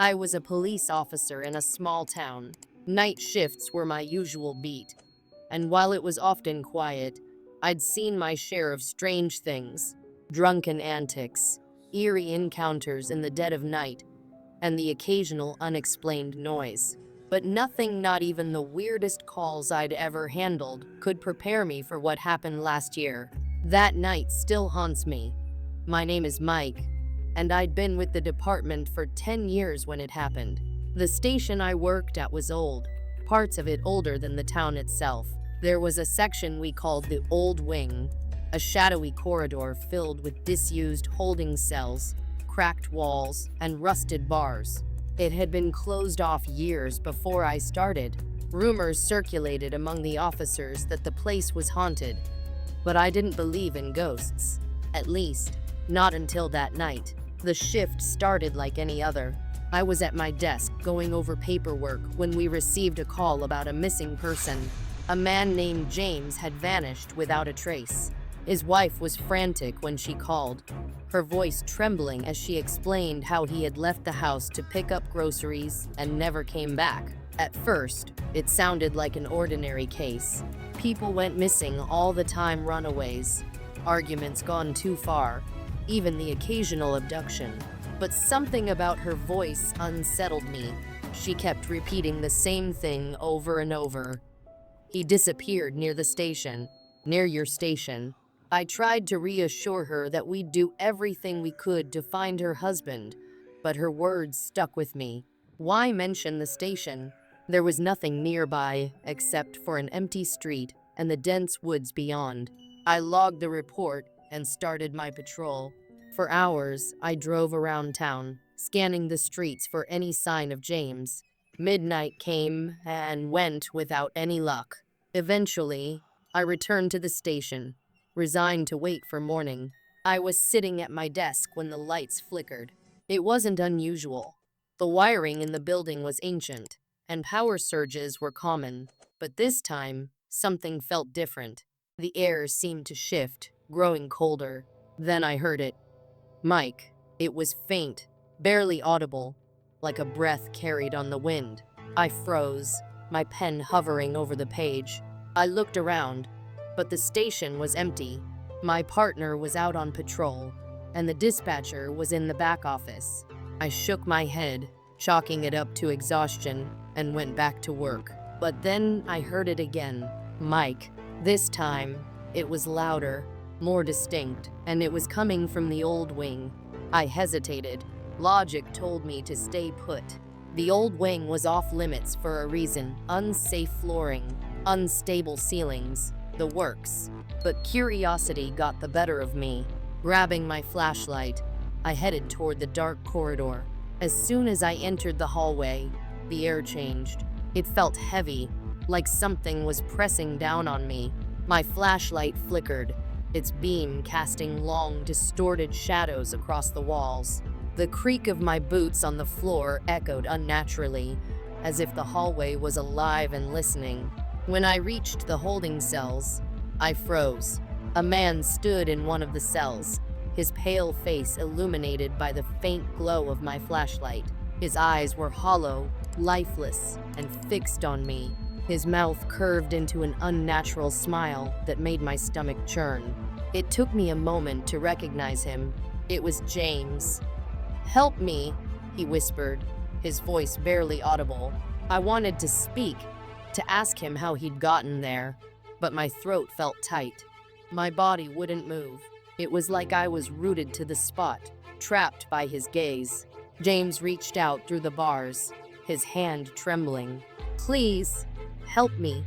I was a police officer in a small town. Night shifts were my usual beat, and while it was often quiet, I'd seen my share of strange things, drunken antics, eerie encounters in the dead of night, and the occasional unexplained noise. But nothing, not even the weirdest calls I'd ever handled, could prepare me for what happened last year. That night still haunts me. My name is Mike, and I'd been with the department for 10 years when it happened. The station I worked at was old, parts of it older than the town itself. There was a section we called the Old Wing, a shadowy corridor filled with disused holding cells, cracked walls, and rusted bars. It had been closed off years before I started. Rumors circulated among the officers that the place was haunted, but I didn't believe in ghosts. At least, not until that night. The shift started like any other. I was at my desk going over paperwork when we received a call about a missing person. A man named James had vanished without a trace. His wife was frantic when she called, her voice trembling as she explained how he had left the house to pick up groceries and never came back. At first, it sounded like an ordinary case. People went missing all the time, runaways, arguments gone too far, even the occasional abduction. But something about her voice unsettled me. She kept repeating the same thing over and over. He disappeared near the station. Near your station. I tried to reassure her that we'd do everything we could to find her husband, but her words stuck with me. Why mention the station? There was nothing nearby except for an empty street and the dense woods beyond. I logged the report and started my patrol. For hours, I drove around town, scanning the streets for any sign of James. Midnight came and went without any luck. Eventually, I returned to the station, resigned to wait for morning. I was sitting at my desk when the lights flickered. It wasn't unusual. The wiring in the building was ancient, and power surges were common. But this time, something felt different. The air seemed to shift, growing colder. Then I heard it. Mike. It was faint, barely audible, like a breath carried on the wind. I froze, my pen hovering over the page. I looked around, but the station was empty. My partner was out on patrol, and the dispatcher was in the back office. I shook my head, chalking it up to exhaustion, and went back to work. But then I heard it again. Mike. This time, it was louder, more distinct, and it was coming from the old wing. I hesitated. Logic told me to stay put. The old wing was off limits for a reason. Unsafe flooring, unstable ceilings, the works. But curiosity got the better of me. Grabbing my flashlight, I headed toward the dark corridor. As soon as I entered the hallway, the air changed. It felt heavy, like something was pressing down on me. My flashlight flickered, its beam casting long, distorted shadows across the walls. The creak of my boots on the floor echoed unnaturally, as if the hallway was alive and listening. When I reached the holding cells, I froze. A man stood in one of the cells, his pale face illuminated by the faint glow of my flashlight. His eyes were hollow, lifeless, and fixed on me. His mouth curved into an unnatural smile that made my stomach churn. It took me a moment to recognize him. It was James. "Help me," he whispered, his voice barely audible. I wanted to speak, to ask him how he'd gotten there, but my throat felt tight. My body wouldn't move. It was like I was rooted to the spot, trapped by his gaze. James reached out through the bars, his hand trembling. "Please, help me."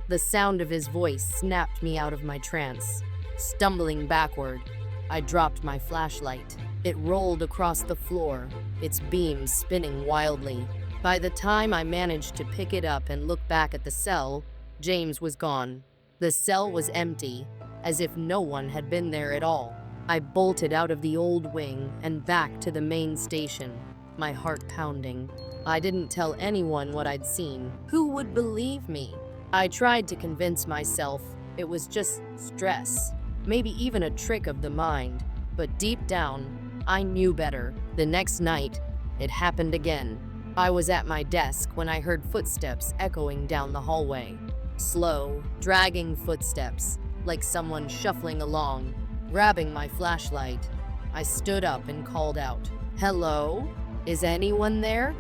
The sound of his voice snapped me out of my trance. Stumbling backward, I dropped my flashlight. It rolled across the floor, its beam spinning wildly. By the time I managed to pick it up and look back at the cell, James was gone. The cell was empty, as if no one had been there at all. I bolted out of the old wing and back to the main station, my heart pounding. I didn't tell anyone what I'd seen. Who would believe me? I tried to convince myself it was just stress, maybe even a trick of the mind, but deep down, I knew better. The next night, It happened again. I was at my desk when I heard footsteps echoing down the hallway. Slow, dragging footsteps, like someone shuffling along. Grabbing my flashlight, I stood up and called out, "Hello? Is anyone there?"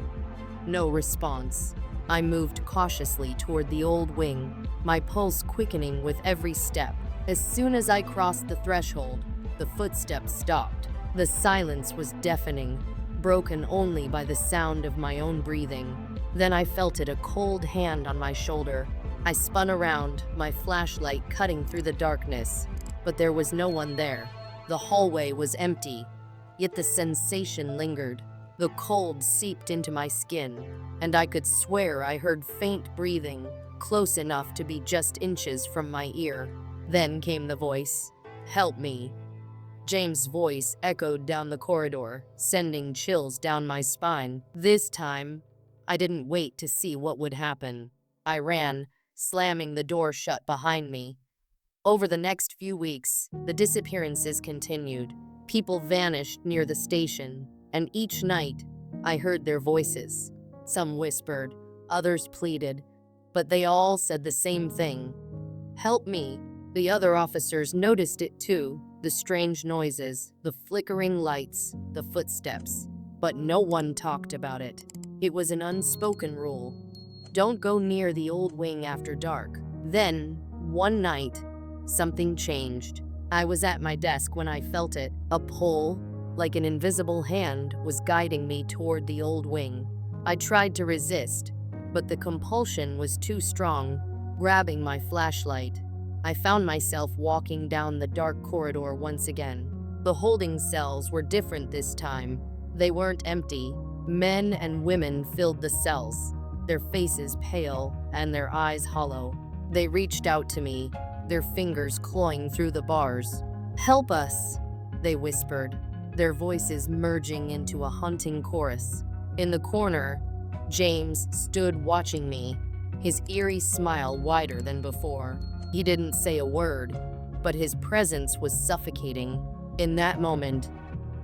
No response. I moved cautiously toward the old wing, my pulse quickening with every step. As soon as I crossed the threshold, the footsteps stopped. The silence was deafening, broken only by the sound of my own breathing. Then I felt a cold hand on my shoulder. I spun around, my flashlight cutting through the darkness, but there was no one there. The hallway was empty, yet the sensation lingered. The cold seeped into my skin, and I could swear I heard faint breathing, close enough to be just inches from my ear. Then came the voice, "Help me." James' voice echoed down the corridor, sending chills down my spine. This time, I didn't wait to see what would happen. I ran, slamming the door shut behind me. Over the next few weeks, the disappearances continued. People vanished near the station, and each night, I heard their voices. Some whispered, others pleaded, but they all said the same thing: "Help me." The other officers noticed it too, the strange noises, the flickering lights, the footsteps. But no one talked about it. It was an unspoken rule. Don't go near the old wing after dark. Then, one night, something changed. I was at my desk when I felt it. A pull, like an invisible hand, was guiding me toward the old wing. I tried to resist, but the compulsion was too strong. Grabbing my flashlight, I found myself walking down the dark corridor once again. The holding cells were different this time. They weren't empty. Men and women filled the cells, their faces pale and their eyes hollow. They reached out to me, their fingers clawing through the bars. "Help us," they whispered, their voices merging into a haunting chorus. In the corner, James stood watching me, his eerie smile wider than before. He didn't say a word, but his presence was suffocating. In that moment,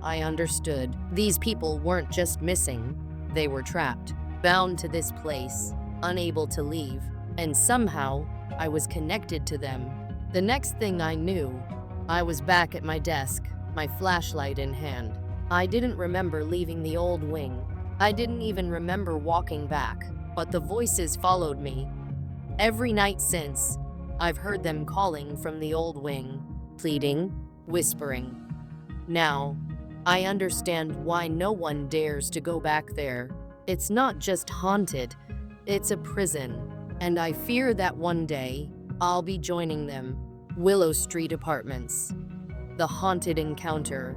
I understood. These people weren't just missing, they were trapped, bound to this place, unable to leave, and somehow I was connected to them. The next thing I knew, I was back at my desk, my flashlight in hand. I didn't remember leaving the old wing. I didn't even remember walking back, but the voices followed me. Every night since, I've heard them calling from the old wing, pleading, whispering. Now, I understand why no one dares to go back there. It's not just haunted, it's a prison. And I fear that one day, I'll be joining them. Willow Street Apartments. The haunted encounter.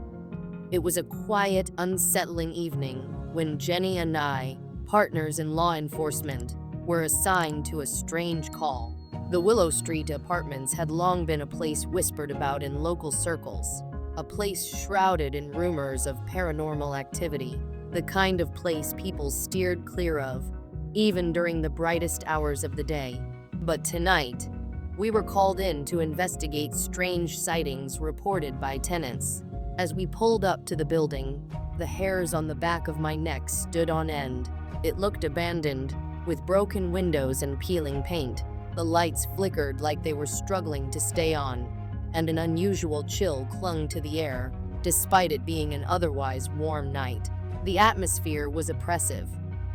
It was a quiet, unsettling evening when Jenny and I, partners in law enforcement, were assigned to a strange call. The Willow Street Apartments had long been a place whispered about in local circles, a place shrouded in rumors of paranormal activity, the kind of place people steered clear of, even during the brightest hours of the day. But tonight, we were called in to investigate strange sightings reported by tenants. As we pulled up to the building, the hairs on the back of my neck stood on end. It looked abandoned, with broken windows and peeling paint. The lights flickered like they were struggling to stay on, and an unusual chill clung to the air, despite it being an otherwise warm night. The atmosphere was oppressive,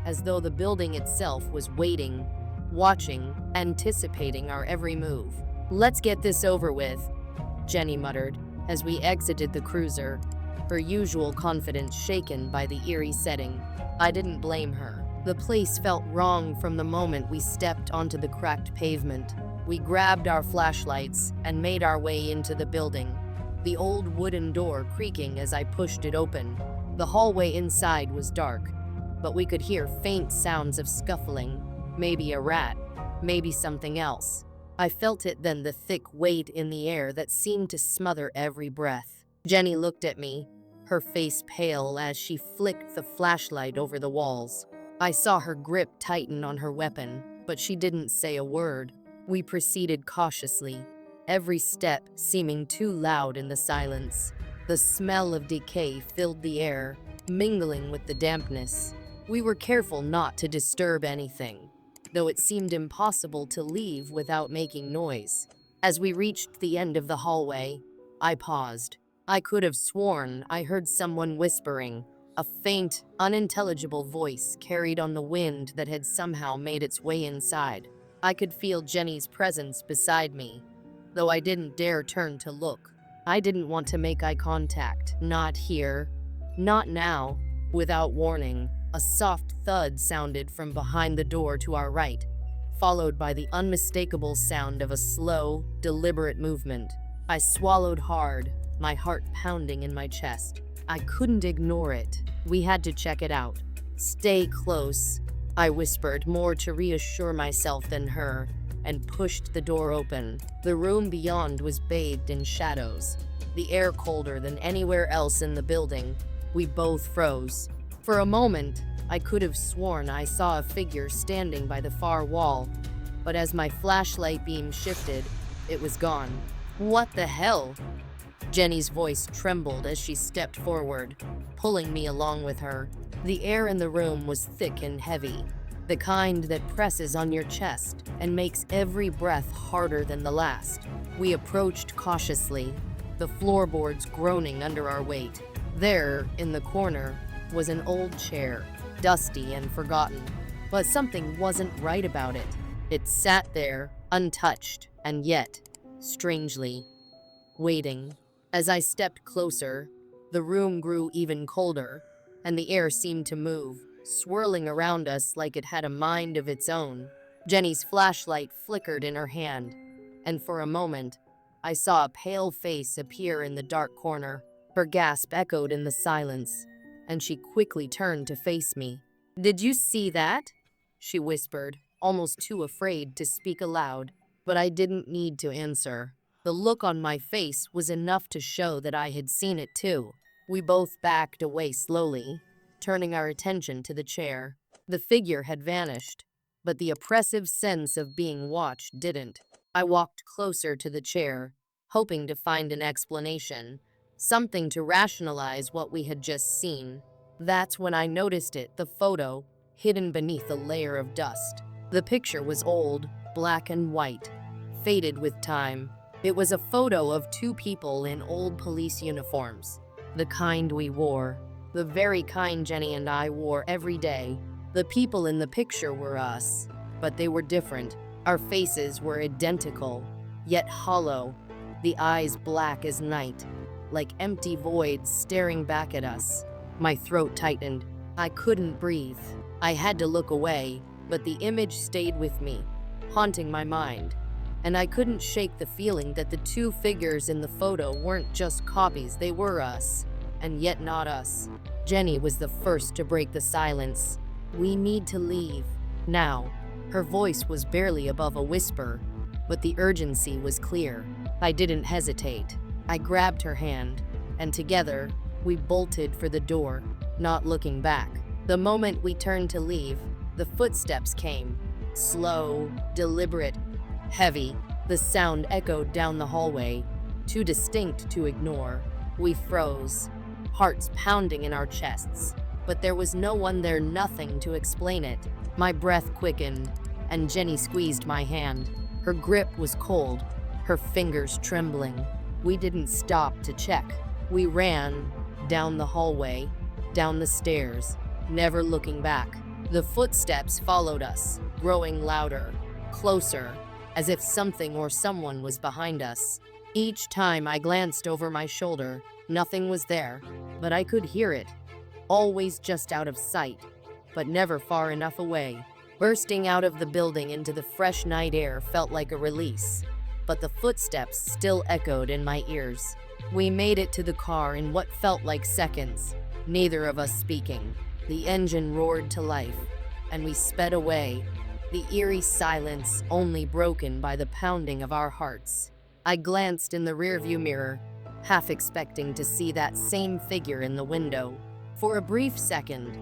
as though the building itself was waiting, watching, anticipating our every move. "Let's get this over with," Jenny muttered as we exited the cruiser, her usual confidence shaken by the eerie setting. I didn't blame her. The place felt wrong from the moment we stepped onto the cracked pavement. We grabbed our flashlights and made our way into the building, the old wooden door creaking as I pushed it open. The hallway inside was dark, but we could hear faint sounds of scuffling, maybe a rat, maybe something else. I felt it then, the thick weight in the air that seemed to smother every breath. Jenny looked at me, her face pale as she flicked the flashlight over the walls. I saw her grip tighten on her weapon, but she didn't say a word. We proceeded cautiously, every step seeming too loud in the silence. The smell of decay filled the air, mingling with the dampness. We were careful not to disturb anything, though it seemed impossible to leave without making noise. As we reached the end of the hallway, I paused. I could have sworn I heard someone whispering, a faint, unintelligible voice carried on the wind that had somehow made its way inside. I could feel Jenny's presence beside me, though I didn't dare turn to look. I didn't want to make eye contact. Not here. Not now. Without warning, a soft thud sounded from behind the door to our right, followed by the unmistakable sound of a slow, deliberate movement. I swallowed hard, my heart pounding in my chest. I couldn't ignore it. We had to check it out. Stay close, I whispered, more to reassure myself than her, and pushed the door open. The room beyond was bathed in shadows, the air colder than anywhere else in the building. We both froze. For a moment, I could have sworn I saw a figure standing by the far wall, but as my flashlight beam shifted, it was gone. What the hell? Jenny's voice trembled as she stepped forward, pulling me along with her. The air in the room was thick and heavy, the kind that presses on your chest and makes every breath harder than the last. We approached cautiously, the floorboards groaning under our weight. There, in the corner, was an old chair, dusty and forgotten, but something wasn't right about it. It sat there, untouched, and yet, strangely, waiting. As I stepped closer, the room grew even colder, and the air seemed to move, swirling around us like it had a mind of its own. Jenny's flashlight flickered in her hand, and for a moment, I saw a pale face appear in the dark corner. Her gasp echoed in the silence, and she quickly turned to face me. "Did you see that?" she whispered, almost too afraid to speak aloud, but I didn't need to answer. The look on my face was enough to show that I had seen it too. We both backed away slowly, turning our attention to the chair. The figure had vanished, but the oppressive sense of being watched didn't. I walked closer to the chair, hoping to find an explanation, something to rationalize what we had just seen. That's when I noticed it, the photo, hidden beneath a layer of dust. The picture was old, black and white, faded with time. It was a photo of two people in old police uniforms, the kind we wore, the very kind Jenny and I wore every day. The people in the picture were us, but they were different. Our faces were identical, yet hollow, the eyes black as night, like empty voids staring back at us. My throat tightened. I couldn't breathe. I had to look away, but the image stayed with me, haunting my mind. And I couldn't shake the feeling that the two figures in the photo weren't just copies, they were us, and yet not us. Jenny was the first to break the silence. "We need to leave, now." Her voice was barely above a whisper, but the urgency was clear. I didn't hesitate. I grabbed her hand, and together, we bolted for the door, not looking back. The moment we turned to leave, the footsteps came. Slow, deliberate, heavy. The sound echoed down the hallway, too distinct to ignore. We froze, hearts pounding in our chests. But there was no one there, nothing to explain it. My breath quickened, and Jenny squeezed my hand. Her grip was cold, her fingers trembling. We didn't stop to check. We ran down the hallway, down the stairs, never looking back. The footsteps followed us, growing louder, closer, as if something or someone was behind us. Each time I glanced over my shoulder, nothing was there, but I could hear it, always just out of sight, but never far enough away. Bursting out of the building into the fresh night air felt like a release, but the footsteps still echoed in my ears. We made it to the car in what felt like seconds, neither of us speaking. The engine roared to life, and we sped away, the eerie silence only broken by the pounding of our hearts. I glanced in the rearview mirror, half expecting to see that same figure in the window. For a brief second,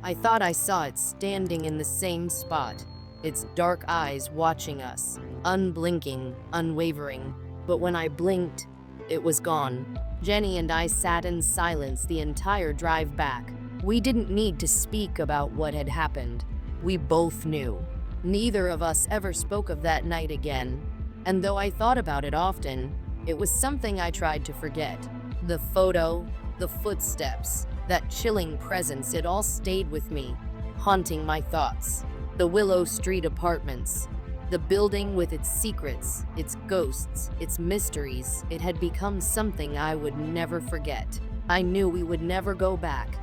I thought I saw it standing in the same spot, its dark eyes watching us, unblinking, unwavering. But when I blinked, it was gone. Jenny and I sat in silence the entire drive back, We didn't need to speak about what had happened. We both knew. Neither of us ever spoke of that night again, and though I thought about it often, it was something I tried to forget. The photo, the footsteps, that chilling presence, it all stayed with me, haunting my thoughts. The Willow Street apartments, the building with its secrets, its ghosts, its mysteries, it had become something I would never forget. I knew we would never go back,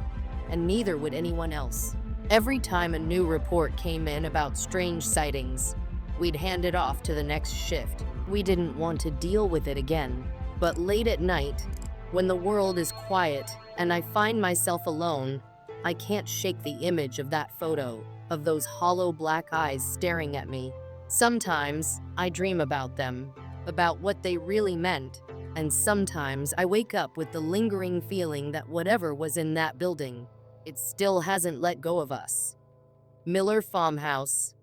and neither would anyone else. Every time a new report came in about strange sightings, we'd hand it off to the next shift. We didn't want to deal with it again. But late at night, when the world is quiet and I find myself alone, I can't shake the image of that photo, of those hollow black eyes staring at me. Sometimes I dream about them, about what they really meant, and sometimes I wake up with the lingering feeling that whatever was in that building, it still hasn't let go of us. Miller Farmhouse.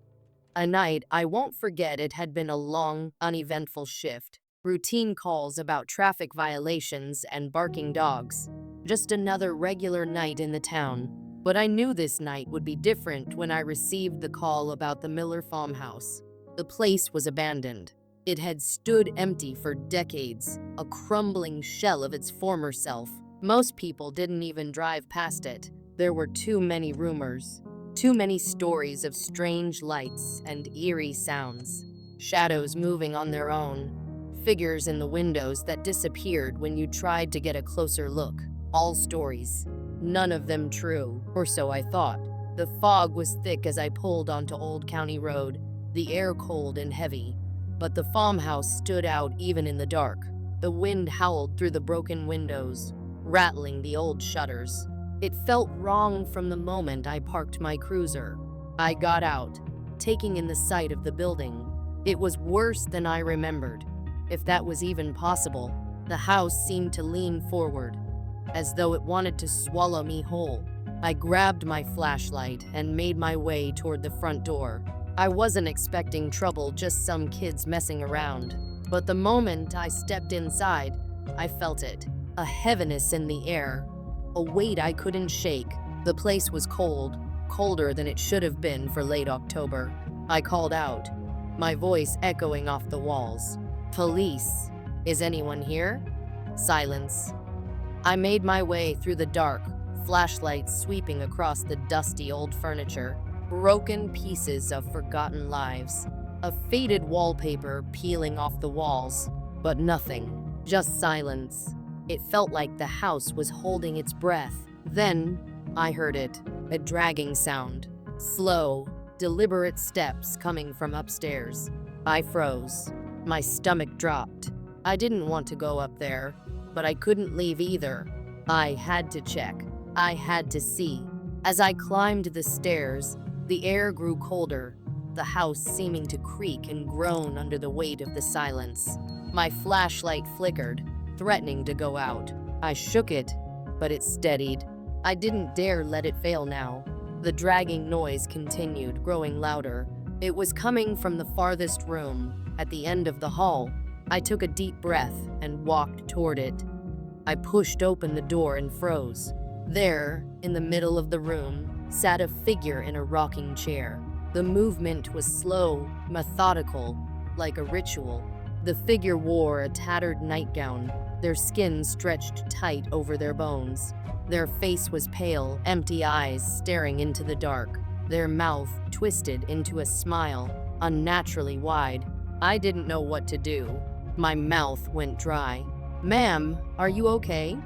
A night I won't forget. It had been a long, uneventful shift. Routine calls about traffic violations and barking dogs. Just another regular night in the town. But I knew this night would be different when I received the call about the Miller Farmhouse. The place was abandoned. It had stood empty for decades, a crumbling shell of its former self. Most people didn't even drive past it. There were too many rumors, too many stories of strange lights and eerie sounds. Shadows moving on their own, figures in the windows that disappeared when you tried to get a closer look. All stories, none of them true, or so I thought. The fog was thick as I pulled onto Old County Road, the air cold and heavy. But the farmhouse stood out even in the dark. The wind howled through the broken windows, rattling the old shutters. It felt wrong from the moment I parked my cruiser. I got out, taking in the sight of the building. It was worse than I remembered, if that was even possible. The house seemed to lean forward, as though it wanted to swallow me whole. I grabbed my flashlight and made my way toward the front door. I wasn't expecting trouble, just some kids messing around. But the moment I stepped inside, I felt it. A heaviness in the air, a weight I couldn't shake. The place was cold, colder than it should have been for late October. I called out, my voice echoing off the walls. Police, is anyone here? Silence. I made my way through the dark, flashlights sweeping across the dusty old furniture, broken pieces of forgotten lives, a faded wallpaper peeling off the walls, but nothing, just silence. It felt like the house was holding its breath. Then I heard it, a dragging sound, slow, deliberate steps coming from upstairs. I froze. My stomach dropped. I didn't want to go up there, but I couldn't leave either. I had to check. I had to see. As I climbed the stairs, the air grew colder, the house seeming to creak and groan under the weight of the silence. My flashlight flickered, threatening to go out. I shook it, but it steadied. I didn't dare let it fail now. The dragging noise continued, growing louder. It was coming from the farthest room, at the end of the hall. I took a deep breath and walked toward it. I pushed open the door and froze. There, in the middle of the room, sat a figure in a rocking chair. The movement was slow, methodical, like a ritual. The figure wore a tattered nightgown, their skin stretched tight over their bones. Their face was pale, empty eyes staring into the dark, their mouth twisted into a smile, unnaturally wide. I didn't know what to do. My mouth went dry. "Ma'am, are you okay?"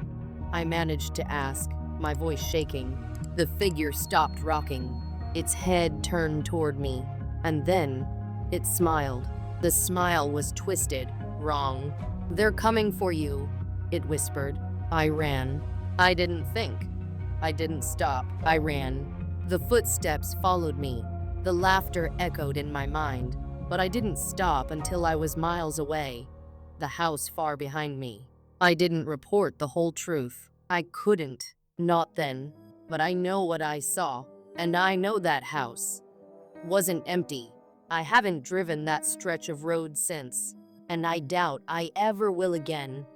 I managed to ask, my voice shaking. The figure stopped rocking. Its head turned toward me, and then it smiled. The smile was twisted, wrong. "They're coming for you," it whispered. I ran. I didn't think. I didn't stop. I ran. The footsteps followed me. The laughter echoed in my mind, but I didn't stop until I was miles away, the house far behind me. I didn't report the whole truth. I couldn't. Not then. But I know what I saw, and I know that house wasn't empty. I haven't driven that stretch of road since, and I doubt I ever will again.